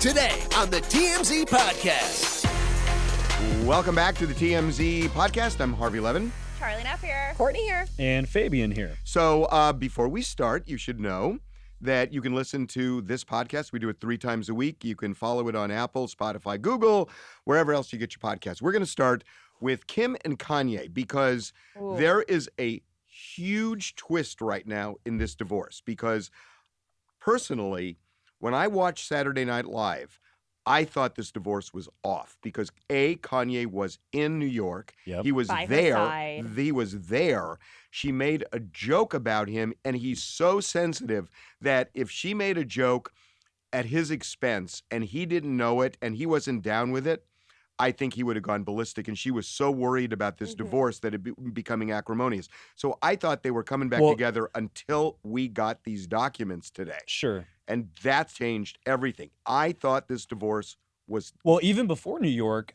Today on the TMZ Podcast. Welcome back to the TMZ Podcast. I'm Harvey Levin. Charlie Neff here. Courtney here. And Fabian here. So before we start, you should know that you can listen to this podcast. We do it 3 times a week. You can follow it on Apple, Spotify, Google, wherever else you get your podcasts. We're going to start with Kim and Kanye because there is a huge twist right now in this divorce. Because personally, when I watched Saturday Night Live, I thought this divorce was off because Kanye was in New York. Yep. He was By her there. side. He was there. She made a joke about him, and he's so sensitive that if she made a joke at his expense and he didn't know it and he wasn't down with it, I think he would have gone ballistic. And she was so worried about this divorce that it becoming acrimonious. So I thought they were coming back together until we got these documents today. Sure. And that changed everything. I thought this divorce was... Well, even before New York,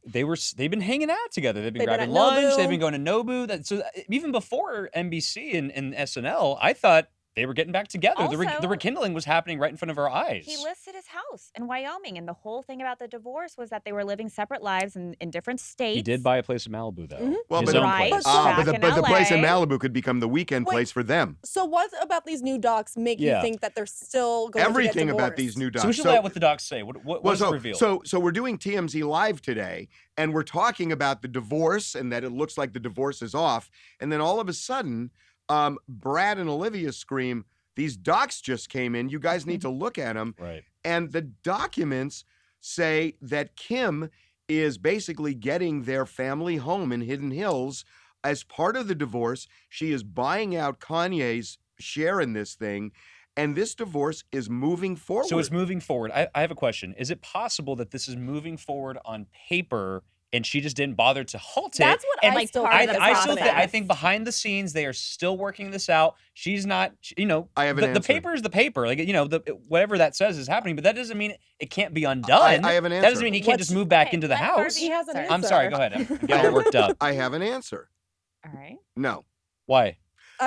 they've been hanging out together. They've been They've been grabbing at lunch. Nobu. They've been going to Nobu. Even before NBC and SNL, I thought they were getting back together. The Also- rekindling was happening right in front of our eyes. He listed his house in Wyoming, and the whole thing about the divorce was that they were living separate lives in different states. He did buy a place in Malibu, though. Well, His but- own Right. place. Back but in the place in LA. Malibu could become the weekend Wait. place for them. So what about these new docs make Yeah. you think that they're still going Everything to get about divorced? these new docs. So we should lay out what the docs say. What was the reveal? So we're doing TMZ Live today, and we're talking about the divorce and that it looks like the divorce is off. And then all of a sudden, Brad and Olivia scream, "These docs just came in. You guys need to look at them." Right. And the documents say that Kim is basically getting their family home in Hidden Hills as part of the divorce. She is buying out Kanye's share in this thing, and this divorce is moving forward. So it's moving forward. I have a question. Is it possible that this is moving forward on paper and she just didn't bother to halt it? That's what And I like still part think of is the I still happening. I think behind the scenes they are still working this out. She's not, I have an the answer. paper is the paper. Like, whatever that says is happening, but that doesn't mean it can't be undone. I have an That answer. doesn't mean he can't just move back into the let house. Harvey- He has an Sorry. I'm sorry. Go ahead. I'm I getting all have- worked up. I have an answer. All right. No. Why?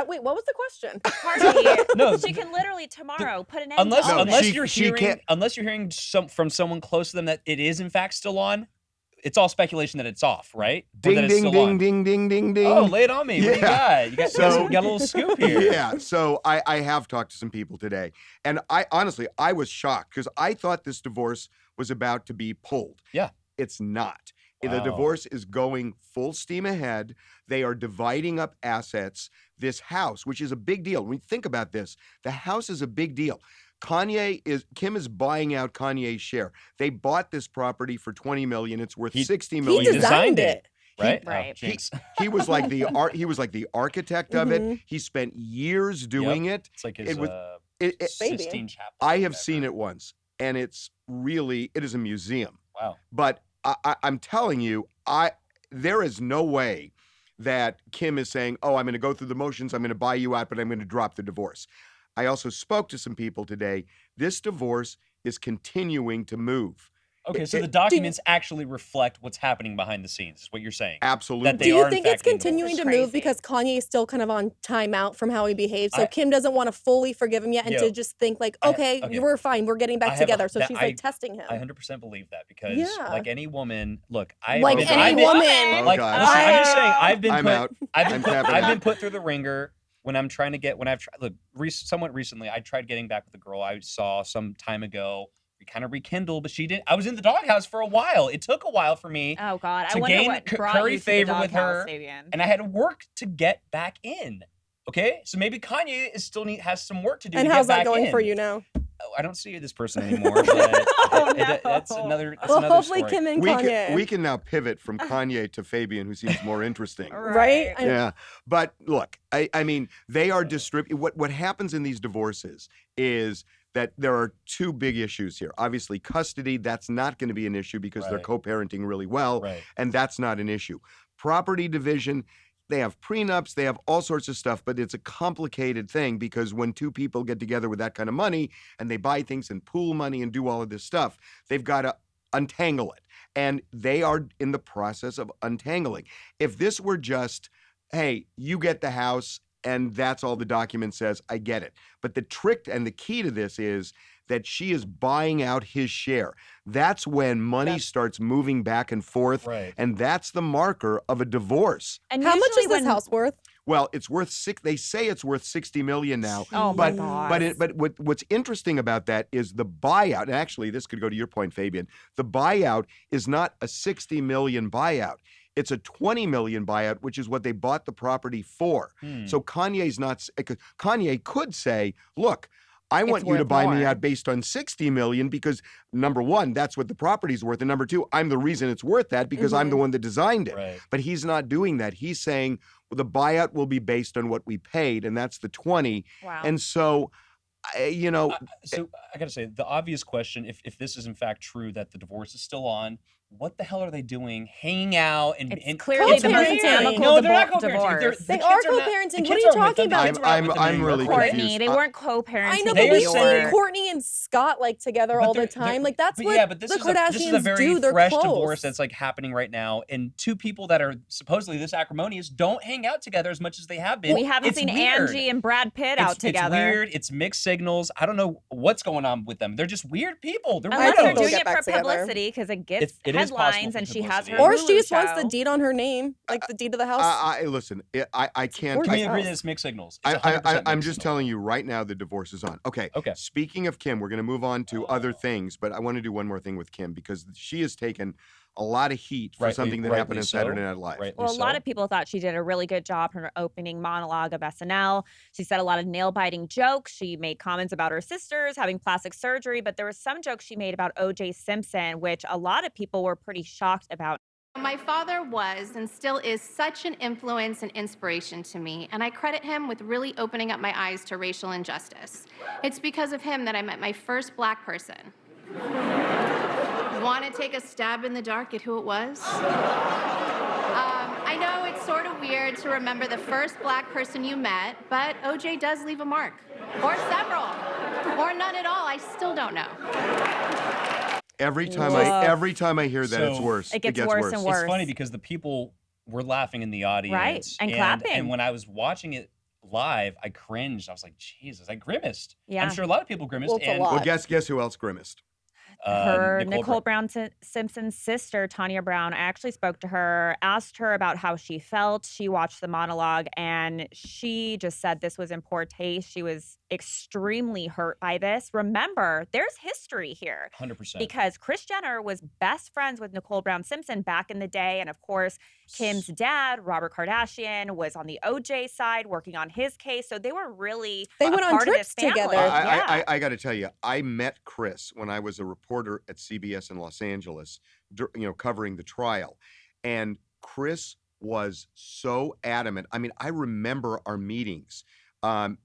Wait, what was the question? Harvey, No, she can literally tomorrow put an end Unless to all No, this. she can't- unless you're hearing from someone close to them that it is in fact still on, it's all speculation that it's off, right? Or Ding, that it's ding, still ding, on. ding, ding, ding, ding. Oh, lay it on me. What do you got? You got, So- you got a little scoop here. Yeah, so I have talked to some people today, and I honestly was shocked because I thought this divorce was about to be pulled. Yeah. It's not. The Wow. divorce is going full steam ahead. They are dividing up assets. This house, which is a big deal. When you think about this, the house is a big deal. Kim is buying out Kanye's share. They bought this property for $20 million. It's worth $60 He million. designed it. Right? Right. Oh, jinx. He was like the architect of it. He spent years doing it. It's like his It was- It- Baby. Sistine Chapel. I have seen it once, and it is a museum. Wow. But I'm telling you, there is no way that Kim is saying, "Oh, I'm going to go through the motions. I'm going to buy you out, but I'm going to drop the divorce." I also spoke to some people today. This divorce is continuing to move. Okay, so It- the documents actually reflect what's happening behind the scenes, is what you're saying. Absolutely. That they Do are you in think fact it's being continuing to divorced. move Crazy. because Kanye is still kind of on timeout from how he behaved? So I- Kim doesn't want to fully forgive him yet and Yo. to just think like, Okay. we're fine, we're getting I back have a- together. So that- she's like testing him. I 100% believe that because, Yeah. like any woman, look, I've Like been, any I've been- woman. Oh, Like, God. listen, I'm just saying, I've been I'm put, out. I've I'm been, tapping I've out. been put through the ringer when I'm trying to get, when I've tried, look, somewhat recently, I tried getting back with a girl I saw some time ago. We kind of rekindled, but she didn't. I was in the doghouse for a while. It took a while for me, Oh God, I to wonder gain what brought curry you to favor the with doghouse, her, Fabian. and I had to work to get back in. Okay, so maybe Kanye is has some work to do. And to how's get that back going in. for you now? Oh, I don't see this person anymore. But Oh, that's no. another. That's Well, another hopefully story. Kim and we Kanye. can, we can now pivot from Kanye to Fabian, who seems more interesting. Right? I- Yeah, but look, I mean, they are what happens in these divorces is that there are two big issues here. Obviously, custody, that's not going to be an issue because they're Right. co-parenting really well, Right. and that's not an issue. Property division, they have prenups, they have all sorts of stuff, but it's a complicated thing because when two people get together with that kind of money and they buy things and pool money and do all of this stuff, they've got to untangle it. And they are in the process of untangling. If this were just, hey, you get the house and that's all the document says. I get it. But the trick and the key to this is that she is buying out his share. That's when money starts moving back and forth, Right. and that's the marker of a divorce. And How much usually is this when- house worth? Well, it's worth they say it's worth $60 million now. Oh my but God. but what's interesting about that is the buyout. And actually, this could go to your point, Fabian. The buyout is not a $60 million buyout. It's a $20 million buyout, which is what they bought the property for. So Kanye's not. Kanye could say, "Look, I want you to worth buy me more. out based on $60 million because number one, that's what the property's worth, and number two, I'm the reason it's worth that because I'm the one that designed it." Right. But he's not doing that. He's saying, well, the buyout will be based on what we paid, and that's the 20. Wow. And so, you know, So I got to say, the obvious question, if this is in fact true that the divorce is still on, what the hell are they doing hanging out? And It's clearly the most weird. amicable No, they're not divorce. co-parenting. They're- the They kids are not- co-parenting. the What are kids you with them. talking The about? kids aren't with them I'm anymore. really Courtney, confused. they weren't co-parenting. I know, They but are we sending- see Courtney and Scott like together But all the they're- time. Like that's but what yeah, but this the is a Kardashians very do. They're fresh close. divorce that's like happening right now, and two people that are supposedly this acrimonious don't hang out together as much as they have been. We haven't It's seen weird. Angie and Brad Pitt out together. It's weird. It's mixed signals. I don't know what's going on with them. They're just weird people. They're Unless think they're they'll doing get it back for together. publicity because it gets It is possible headlines for and she has her publicity. Or she just Hulu wants the show. deed on her name, like the deed of the house. listen, I can't. gorgeous. Can we agree house. that it's mixed signals? It's 100% I'm mixed just signals. telling you right now the divorce is on. Okay. Okay. Speaking of Kim, we're going to move on to other things, but I want to do one more thing with Kim because she has taken a lot of heat for something that happened rightly on so. Saturday Night Live. Rightly Well, a lot so. of people thought she did a really good job in her opening monologue of SNL. She said a lot of nail-biting jokes. She made comments about her sisters having plastic surgery, but there were some jokes she made about O.J. Simpson, which a lot of people were pretty shocked about. My father was and still is such an influence and inspiration to me, and I credit him with really opening up my eyes to racial injustice. It's because of him that I met my first black person. Want to take a stab in the dark at who it was? I know it's sort of weird to remember the first black person you met, but OJ does leave a mark. Or several. Or none at all. I still don't know. Every time Woof. I hear that, it's So- worse. It gets worse and worse. It's funny because the people were laughing in the audience. and clapping. And when I was watching it live, I cringed. I was like, Jesus, I grimaced. Yeah. I'm sure a lot of people grimaced. Well, it's a and, lot. Well, guess who else grimaced? Her Nicole Nicole Brown Simpson's sister, Tanya Brown. I actually spoke to her, asked her about how she felt. She watched the monologue and she just said this was in poor taste. She was extremely hurt by this. Remember, there's history here 100%. because Kris Jenner was best friends with Nicole Brown Simpson back in the day. And of course, Kim's dad, Robert Kardashian, was on the OJ side working on his case. So they were really They a went on part of trips this family. together. Yeah. I got to tell you, I met Chris when I was a reporter at CBS in Los Angeles, covering the trial, and Chris was so adamant. I mean, I remember our meetings, and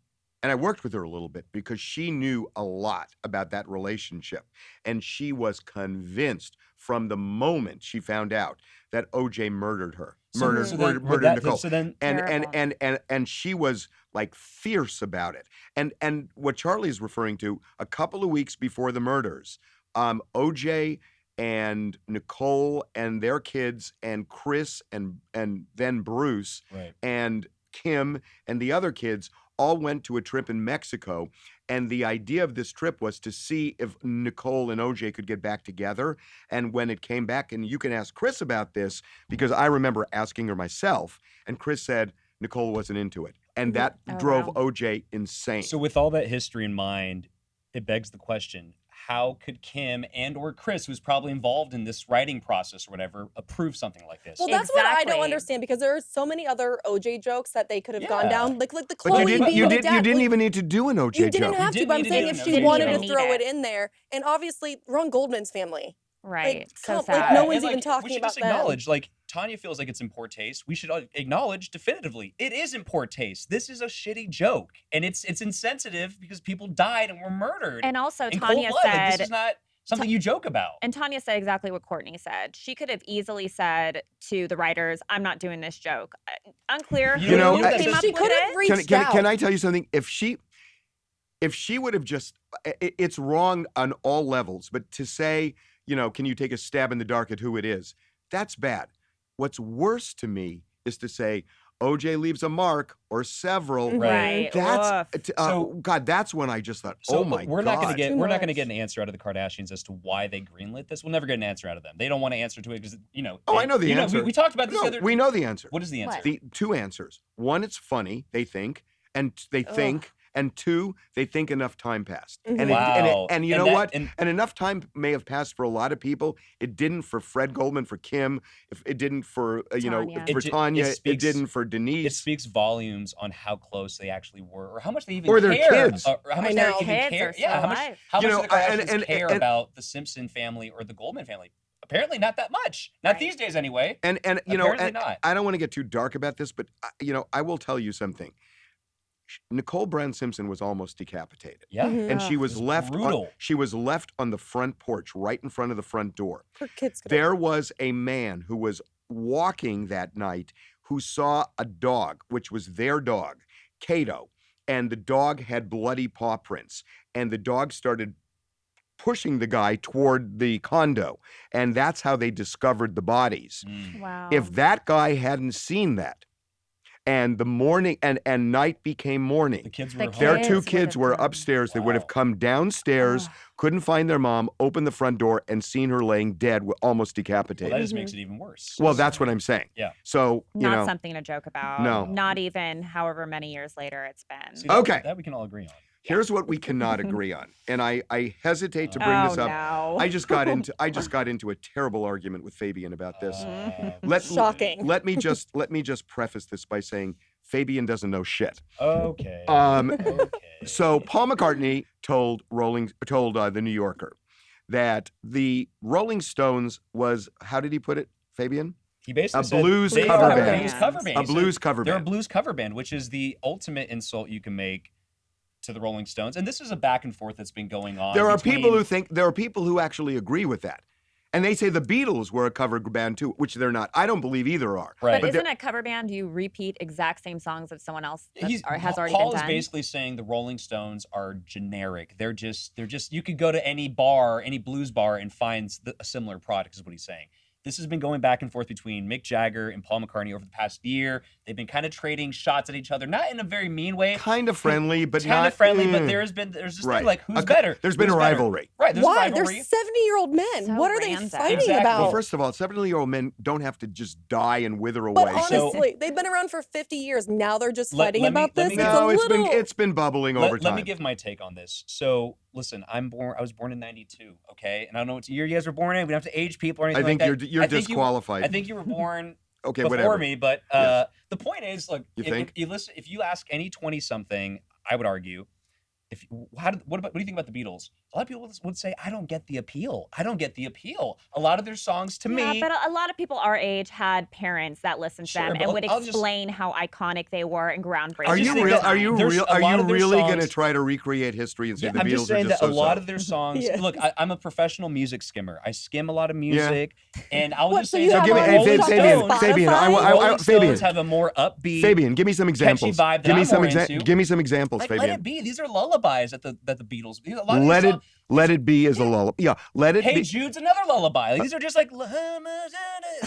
I worked with her a little bit because she knew a lot about that relationship, and she was convinced from the moment she found out that OJ murdered her, murdered Nicole. So then, And she was like fierce about it. And what Charlie's referring to, a couple of weeks before the murders, OJ and Nicole and their kids and Chris and then Bruce right. and Kim and the other kids all went to a trip in Mexico. And the idea of this trip was to see if Nicole and OJ could get back together. And when it came back, and you can ask Chris about this, because I remember asking her myself, and Chris said Nicole wasn't into it. And that Oh, drove wow. OJ insane. So with all that history in mind, it begs the question, how could Kim and or Chris, who's probably involved in this writing process or whatever, approve something like this? Well, that's what I don't Exactly. understand because there are so many other OJ jokes that they could have gone Yeah. down, like the But Chloe you didn't, being you the did, dad. you didn't like, even need to do an OJ you didn't joke. have to, didn't but I'm need to saying do if it. she Didn't wanted even to need throw it. it in there, and obviously Ron Goldman's family. Right. So come- sad. like, no one's And, even talking we should about just them. acknowledge, like, Tanya feels like it's in poor taste. We should acknowledge definitively it is in poor taste. This is a shitty joke, and it's insensitive because people died and were murdered. And also, in Tanya cold blood. Like, said, this is not something you joke about. and Tanya said exactly what Courtney said. She could have easily said to the writers, "I'm not doing this joke." Unclear You who know, came up she with could have it. reached out. Can I tell you something? If she would have just, it's wrong on all levels, but to say, can you take a stab in the dark at who it is? That's bad. What's worse to me is to say, OJ leaves a mark or several. Mhm. Right. That's So- God. That's when I just thought, So oh my we're God. not going to Too we're not going to much. get an answer out of the Kardashians as to why they greenlit this. We'll never get an answer out of them. They don't want to answer to it because Oh, I know the answer. we talked about this the No, other. we know the answer. What is the answer? What? The two answers. One, it's funny. They think, and two, they think enough time passed. Mhm. And Wow. and you And know that- what? and- And enough time may have passed for a lot of people. It didn't for Fred Goldman, for Kim. If it didn't for Tanya. for It Tanya. speaks- It didn't for It Denise. speaks volumes on how close they actually were, or how much they even Or their care, kids. or how much I they know. even Kids care. are still Yeah, alive. how You much know, do the Kardashians and- care and- about the Simpson family or the Goldman family? Apparently, not that much. Not Right. these days, anyway. And Apparently not. I don't want to get too dark about this, but I will tell you something. Nicole Brown Simpson was almost decapitated. Yeah. Mhm. And she Ugh. was It's left brutal. she was left on the front porch right in front of the front door. Her kids could There was a man who was walking that night who saw a dog, which was their dog, Cato, and the dog had bloody paw prints, and the dog started pushing the guy toward the condo, and that's how they discovered the bodies. Mm. Wow. If that guy hadn't seen that, and the morning and night became morning, The kids The were their home. two Kids would kids have were come. upstairs. They would have Wow. come downstairs, Ugh. couldn't find their mom, opened the front door, and seen her laying dead, almost Well, decapitated. that just makes it even worse. Well, that's what I'm saying. Yeah. So, Not something to joke about. No. Not even however many years later it's been. See, that- Okay. that we can all agree on. here's what we cannot agree on. And I hesitate to bring this up. No. I just got into a terrible argument with Fabian about this. Uh, Shocking. Let me just preface this by saying Fabian doesn't know shit. Okay. Um, okay. So Paul McCartney told the New Yorker that the Rolling Stones was, how did he put it, Fabian? He basically a said blues they cover are a band. blues cover band. A He said blues cover They're a band. blues cover band, which is the ultimate insult you can make to the Rolling Stones. And this is a back and forth that's been going on. There are between- people who actually agree with that. And they say the Beatles were a cover band too, which they're not. I don't believe either are. Right. But they're- isn't a cover band you repeat exact same songs that someone else He's, has already Paul been is done? basically saying the Rolling Stones are generic. They're just you could go to any bar, any blues bar, and find a similar product, is what he's saying. This has been going back and forth between Mick Jagger and Paul McCartney over the past year. They've been kind of trading shots at each other, not in a very mean way. Kind of friendly, but Kind not of friendly, but mm. there's this Right. thing like who's Okay, better? There's been Who's a better? rivalry. Right. There's Why? a They're rivalry. 70-year-old men. So What are they random. fighting Exactly. about? Well, first of all, 70-year-old men don't have to just die and wither away. But honestly, they've been around for 50 years. Now they're just Let- fighting let me- about let this. me It's give- a No, little. it's been bubbling over time. Let me give my take on this. So, listen, I was born in '92, okay? And I don't know what year you guys were born in. We don't have to age people or anything I think like that. you're I think disqualified. I think you were born okay, before whatever. me, but Yes. the point is, look, You if think? you listen, if you ask any 20-something, I would argue, what do you think about the Beatles? A lot of people would say, I don't get the appeal. I don't get the appeal. A lot of their songs to Yeah, me. but a lot of people our age had parents that listened to Sure, them but and would I'll just- explain how iconic they were and groundbreaking. Are just you think real? that Are you there's real? a Are lot you of their really going to songs- try to recreate history and say the I'm Beatles just saying are that just a lot so-so? of their songs. Yeah. Look, I'm a professional music skimmer. I skim a lot of music, and I'll What, just so say you that have give me- all hey, these Rolling songs on Fabian, Stones- Fabian, I- Spotify? Rolling Fabian. Stones have a more upbeat, Fabian, give me some examples. vibe that Give me I'm some more into. Give me some examples, Like, Fabian. let it be. These are lullabies that the Beatles. A lot of Let these it Let It Be is a lullaby. Yeah, Let It Hey Be. Jude's another lullaby. Like, these are just like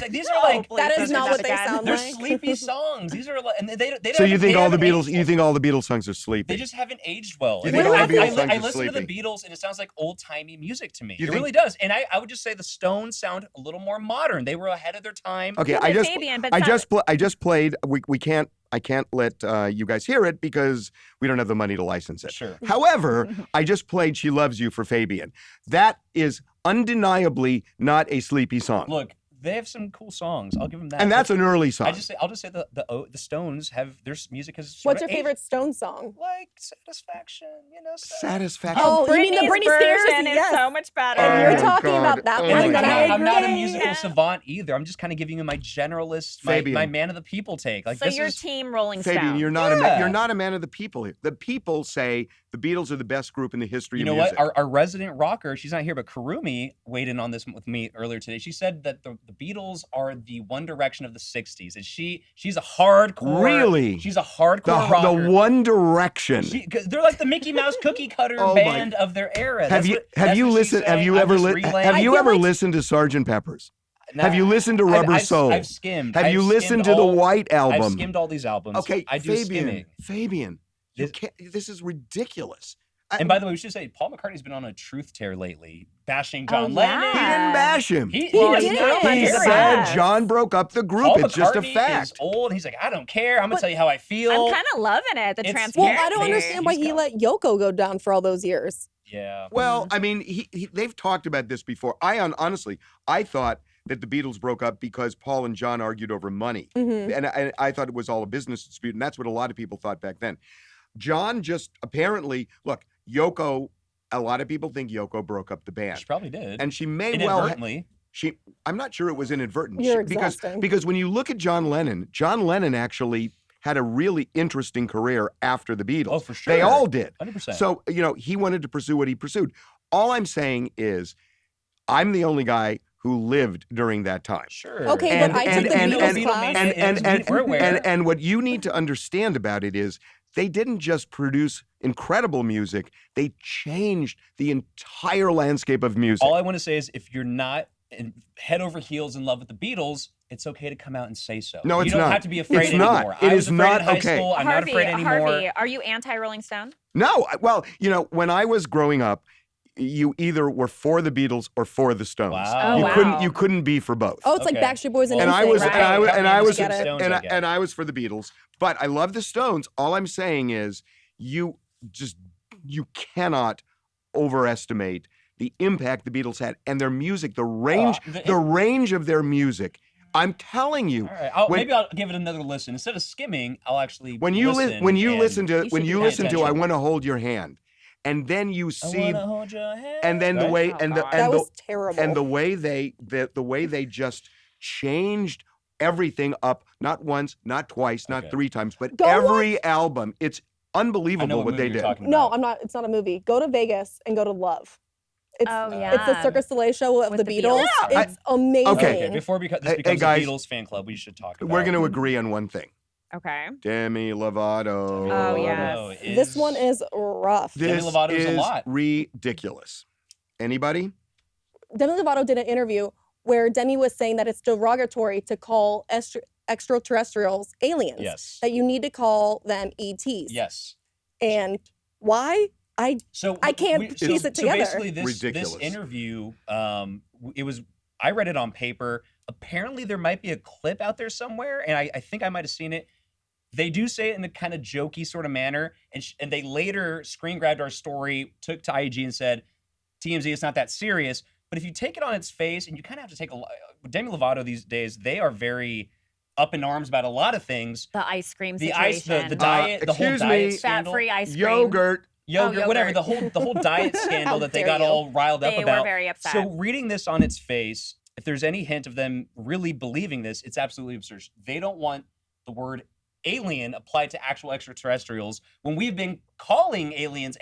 these are like Please That don't is do not what they again. sound they're like. sleepy songs. These are and they don't. So you think all the haven't Beatles? aged You well. think all the Beatles songs are sleepy? They just haven't aged well. You And think all the I- Beatles I, songs I are listen to the sleepy? Beatles and it sounds like old timey music to me. You It think- really does. And I would just say the Stones sound a little more modern. They were ahead of their time. Okay, Yeah, I but just Fabian, but I some- just played. We can't. I can't let you guys hear it because we don't have the money to license it. Sure. However, I just played "She Loves You" for Fabian. That is undeniably not a sleepy song, Look, they have some cool songs. I'll give them that. and that's But an early song. I'll just say the Stones have their music has. sort What's of your aged- favorite Stone song? Like Satisfaction, Satisfaction. Oh, you mean the Britney's Britney Spears? version is Yes. so much better. And Oh you're my talking God. about that Oh one, my And then God. I I'm not a agree. musical savant either. I'm just kind of giving you my generalist, my Fabian. man of the people take. Like So this your is team Rolling Fabian, Stone. you're Yeah. not a man of the people here. The people say the Beatles are the best group in the history you of know music. what? Our resident rocker, she's not here, but Karumi weighed in on this with me earlier today. She said that the Beatles are the One Direction of the '60s, and she's a hardcore. Really? She's a hardcore rocker. the One Direction. 'Cause they're like the Mickey Mouse cookie cutter Oh my- band of their era. have you listened? Have you ever listened to Sgt. Pepper's? Have you listened to Rubber Soul? I've skimmed. Have you listened to the White album? I've skimmed all these albums. Okay, I do skimming. Fabian, this is ridiculous. And by the way, we should say Paul McCartney's been on a truth tear lately, bashing John yeah. Lennon. He didn't bash him. He did. He said John broke up the group. Paul It's just a McCartney fact. is old. He's like, I don't care. I'm gonna tell you how I feel. I'm kind of loving it. The It's- transparency. Well, I don't understand why he let Yoko go down for all those years. Yeah. Well, I mean, they've talked about this before. Honestly, I thought that the Beatles broke up because Paul and John argued over money. Mhm. And I thought it was all a business dispute, and that's what a lot of people thought back then. John just apparently, look, Yoko, a lot of people think Yoko broke up the band. She probably did. And she may well inadvertently. I'm not sure it was inadvertent. You're Because exhausting. when you look at John Lennon actually had a really interesting career after the Beatles. Oh, for sure. They all did. 100%. So, he wanted to pursue what he pursued. All I'm saying is I'm the only guy who lived during that time. Sure. Okay, but I took the Beatles class. We're aware. And what you need to understand about it is they didn't just produce incredible music, they changed the entire landscape of music. All I want to say is if you're not head over heels in love with the Beatles, it's okay to come out and say so. No, it's You don't not. have to be afraid It's not. anymore. It I was is afraid not in high okay. school. I'm not afraid anymore. Harvey, are you anti-Rolling Stone? No, well, when I was growing up, you either were for the Beatles or for the Stones. Wow. Oh, wow. You couldn't be for both. Oh, it's like Okay. Backstreet Boys and And I NSYNC, was, right? and I was, and I was, Get it. Stones, I get. and I was for the Beatles. But I love the Stones. All I'm saying is, you cannot overestimate the impact the Beatles had and their music, the range of their music. I'm telling you, All right. when- Maybe I'll give it another listen. Instead of skimming, I'll actually when you listen. listen to should pay I attention. Want to Hold Your Hand, and then you I see, wanna hold your hand. and then the Right? way Oh, and the God. and That the was terrible. and the way they just changed everything up, not once, not twice, not Okay. 3 times, but Go every album. It's I know unbelievable what movie they you're did. talking No, about. I'm not. It's not a movie. Go to Vegas and go to Love. It's Oh, it's the yeah. Cirque du Soleil show of With the the Beatles. Beatles. Yeah. It's amazing. Okay. Before this Hey, becomes guys, a Beatles fan club, we should talk about. We're going to agree on one thing. Okay. Demi Lovato. Oh, yes. Lovato This one is rough. This Demi Lovato is a lot. ridiculous. Anybody? Demi Lovato did an interview where Demi was saying that it's derogatory to call extraterrestrials aliens. Yes. That you need to call them ETs. Yes. And why? So I can't we- piece it together. So basically, this Ridiculous. interview, it was. I read it on paper. Apparently, there might be a clip out there somewhere, and I think I might have seen it. They do say it in a kind of jokey sort of manner, and they later screen grabbed our story, took to IG, and said, "TMZ, it's not that serious." But if you take it on its face, and you kind of have to take Demi Lovato these days, they are very up in arms about a lot of things. The ice cream The situation. the diet, the whole excuse diet me. scandal. Fat-free ice cream. Yogurt. Yogurt, whatever, yogurt. the whole diet scandal How that they dare got you. all riled up They about. were very upset. So reading this on its face, if there's any hint of them really believing this, it's absolutely absurd. They don't want the word alien applied to actual extraterrestrials when we've been calling aliens,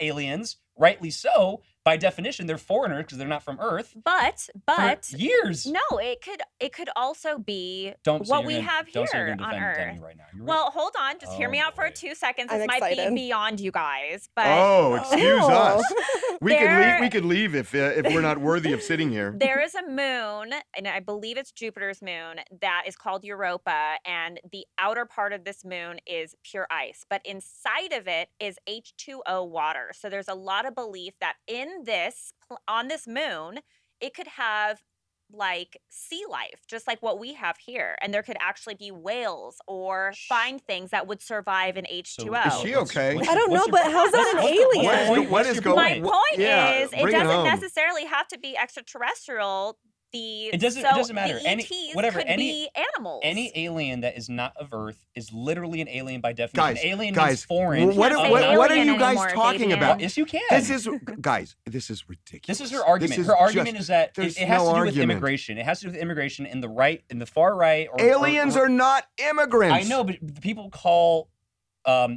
rightly so. By definition, they're foreigners because they're not from Earth but for years. no, it could also be Don't say what you're we gonna- have don't say you're here gonna on defend Earth. Demi right now. You're Well, hold on. Just hear Oh, me out for boy. 2 seconds. I'm This might excited. be beyond you guys, but Oh, excuse Oh. us. We There- could leave if we're not worthy of sitting here. there is a moon, and I believe it's Jupiter's moon, that is called Europa, and the outer part of this moon is pure ice, but inside of it is H2O water. So there's a lot of belief that on this moon, it could have like sea life, just like what we have here, and there could actually be whales or find things that would survive in H2O. Is she okay? I don't know, but how's that an alien? What is going My on? point Yeah, is, it bring it doesn't home. necessarily have to be extraterrestrial. It doesn't matter. The ETs could be animals. Any alien that is not of Earth is literally an alien by definition. Guys, An alien guys, means foreign. what can't are say what are alien you guys anymore, talking Fabian. about? Yes, you can. This is ridiculous. This is her argument. This Her is argument just- is that there's it has no to do with argument. immigration. It has to do with immigration in the far right. Aliens are not immigrants. I know, but people call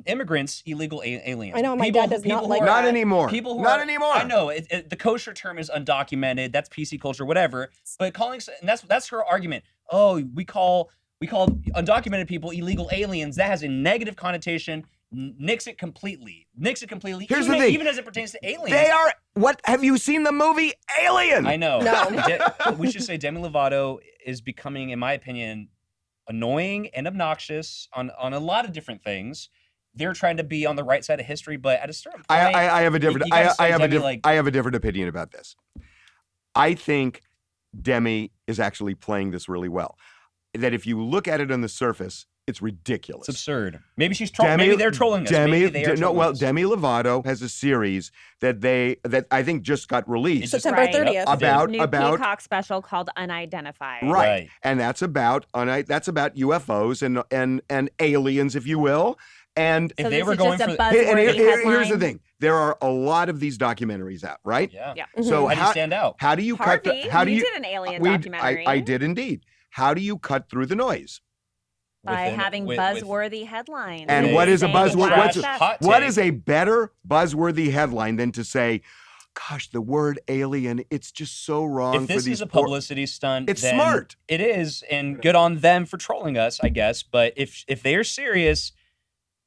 immigrants illegal aliens. I know, my People- dad does people not who like are- Not that. anymore. People who not are- anymore. I know the kosher term is undocumented. That's PC culture, whatever. But and that's her argument. Oh, we call undocumented people illegal aliens. That has a negative connotation. nix it completely. Here's the thing. Even as it pertains to aliens. They are, what, have you seen the movie Alien? I know. No. We should say Demi Lovato is becoming, in my opinion, annoying and obnoxious on a lot of different things. They're trying to be on the right side of history, but at a certain point, I have a different, you gotta say I Demi, have a different opinion about this. I think Demi is actually playing this really well. That if you look at it on the surface, it's ridiculous. It's absurd. Maybe she's trolling. Maybe they're trolling us. Demi Lovato has a series that I think just got released. September 30th. About New Peacock special called Unidentified. Right. And that's about UFOs and aliens, if you will. And if So they this were is going just for a buzzworthy here's the headline. thing. There are a lot of these documentaries out, right? yeah. So How do you stand out? How do you Harvey, cut? How do you you? did an alien documentary. I did indeed. How do you cut through the noise? by Within- having with- buzzworthy headlines. And what is a saying buzzword? what's What's best. hot what take. is a better buzzworthy headline than to say, "Gosh, the word alien, it's just so wrong If for this these is a poor-" publicity stunt, It's then smart. It is, and good on them for trolling us, I guess. But if they are serious,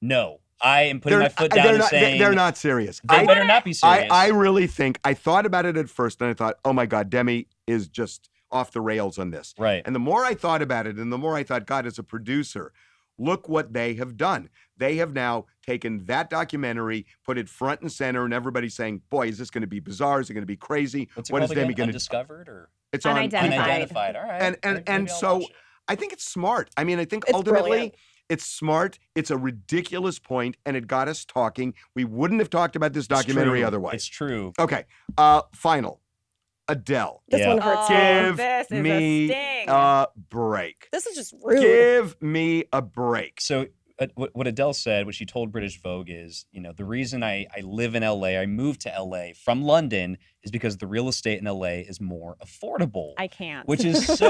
no, I am putting my foot down they're and not, saying they're not serious. They better not be serious. I really think I thought about it at first, and I thought, oh my God, Demi is just off the rails on this. Right. And the more I thought about it, and the more I thought, God, as a producer, look what they have done. They have now taken that documentary, put it front and center, and everybody's saying, boy, is this going to be bizarre? Is it going to be crazy? What's it What called is Demi again? going to? Undiscovered or It's on Unidentified. unidentified? All right. And Maybe I'll so watch it. I think it's smart. I mean, I think It's ultimately brilliant. it's smart. It's a ridiculous point, and it got us talking. We wouldn't have talked about this documentary It's true. otherwise. It's true. Okay. Final. Adele. This Yeah. one hurts. Oh, Give this is me a sting. a break. This is just rude. Give me a break. So what Adele said, what she told British Vogue is, the reason I live in LA, I moved to LA from London, is because the real estate in LA is more affordable. I can't. Which is so.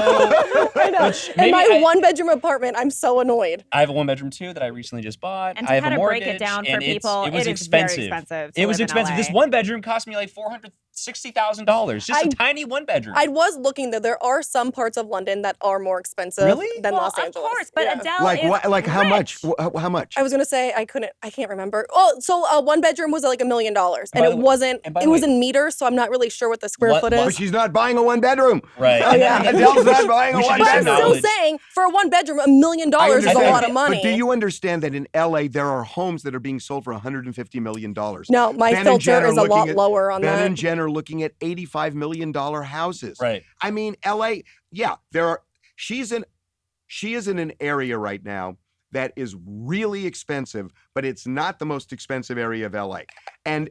I know. Which In maybe my one-bedroom apartment, I'm so annoyed. I have a one-bedroom too that I recently just bought. And I have to a kind of mortgage. break it down for and people, it was is very expensive. expensive. To It was live in expensive. LA. This one bedroom cost me like $460,000. Just a tiny one bedroom. I was looking that there are some parts of London that are more expensive Really? than Well, Los Angeles. of course, but Yeah. Adele Like is what? Like how much? rich. How much? I was gonna say I can't remember. Oh, so one bedroom was like $1 million, and By it the way- wasn't. and by It the was way- in meters, so I'm not really sure what the square What- foot what- But is. she's not buying a one bedroom. Right. Oh, yeah. Adele's not buying a We should one But just I'm bedroom. still saying for a one bedroom, $1 million is a understand. lot of money. But do you understand that in LA there are homes that are being sold for $150 million? No, my Ben and Jen filter are is a lot looking at- lower on Ben that. and Jen are looking at $85 million houses. Right. I mean, LA, yeah, she is in an area right now that is really expensive, but it's not the most expensive area of LA. And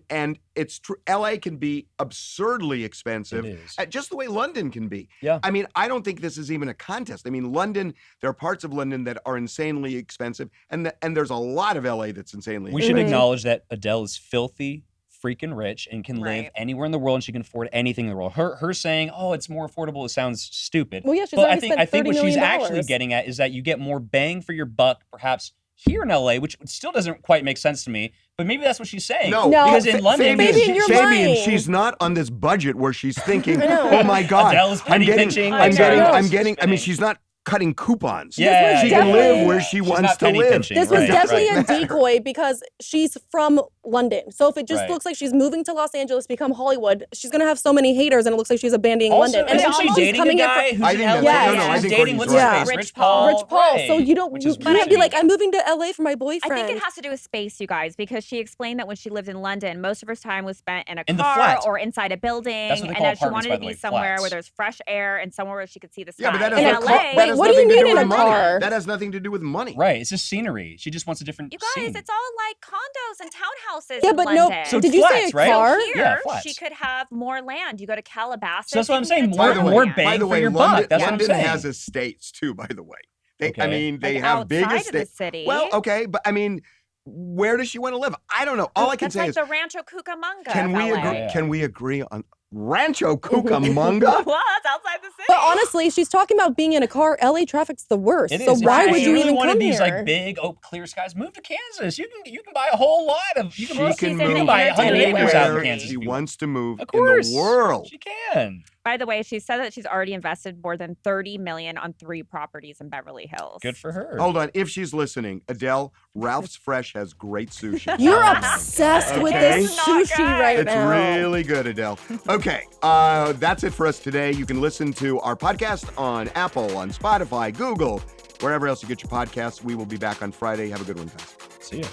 it's true, LA can be absurdly expensive, It is. just the way London can be. Yeah. I mean, I don't think this is even a contest. I mean, London, there are parts of London that are insanely expensive, and there's a lot of LA that's insanely We expensive. should acknowledge that Adele is filthy freaking rich and can live Right. anywhere in the world, and she can afford anything in the world. Her saying, "Oh, it's more affordable," it sounds stupid. Well, yeah, she's but I already think spent what $30 she's million. actually getting at is that you get more bang for your buck, perhaps here in LA, which still doesn't quite make sense to me. But maybe that's what she's saying. No, because Fa- in London, Fabian, Maybe in your Fabian, mind. she's not on this budget where she's thinking, I know. "Oh my God, Adele's penny pinching, I'm like getting, her I'm nose getting." I mean, spinning. she's not cutting coupons. Yeah, she was can live definitely- where she She's wants not to penny live. pinching. This was Right, definitely right. a decoy because she's from London. So if it just Right. looks like she's moving to Los Angeles, become Hollywood, she's gonna have so many haters, and it looks like she's abandoning Also, London. And isn't it's she almost dating a coming in guy from- who's I in think LA? that's- no, no, I She's think dating Courtney's what's his right. face, Rich Rich Paul. Paul. Rich Paul. Right. So you don't. Which You is can't be crazy. like, I'm moving to LA for my I boyfriend. think it has to do with space, you guys, because she explained that when she lived in London, most of her time was spent in a In the car flat. or inside a building, That's what they and call that she apartments, wanted by to the be way, somewhere flats. where there's fresh air and somewhere where she could see the sky. Yeah, but that in has, LA, that has what do nothing you to need do in with a money. car? That has nothing to do with money. Right, it's just scenery. She just wants a different you guys, scene. it's all like condos and townhouses. Yeah, in but no. London. So Did you say flats, a right? car? Here, Yeah, flats. she could have more land. You go to Calabasas. So that's what you I'm can saying, get a more- ton of more land. bang By the for way, your London, buck. That's what I'm London saying. has estates too. By the way, I Okay. mean, they Like have big outside of the estates. city. Well, okay, but I mean, where does she want to live? I don't know. All I can That's say like is, the Rancho Cucamonga. can of we LA. agree? Yeah. Can we agree on Rancho Cucamonga? Well, that's outside the city. But honestly, she's talking about being in a car. LA traffic's the worst. It So is. why If would you really even wanted come these here? like big, clear skies? Move to Kansas. You can buy a whole lot of. You can, She you can in the move buy 100 acres out in anywhere Kansas. she if you wants to move Of in course, the world. She can. By the way, she said that she's already invested more than $30 million on 3 properties in Beverly Hills. Good for her. Hold on. If she's listening, Adele, Ralph's Fresh has great sushi. You're obsessed with Okay. this It's not sushi good. right It's now. really good, Adele. Okay, that's it for us today. You can listen to our podcast on Apple, on Spotify, Google, wherever else you get your podcasts. We will be back on Friday. Have a good one, guys. See ya.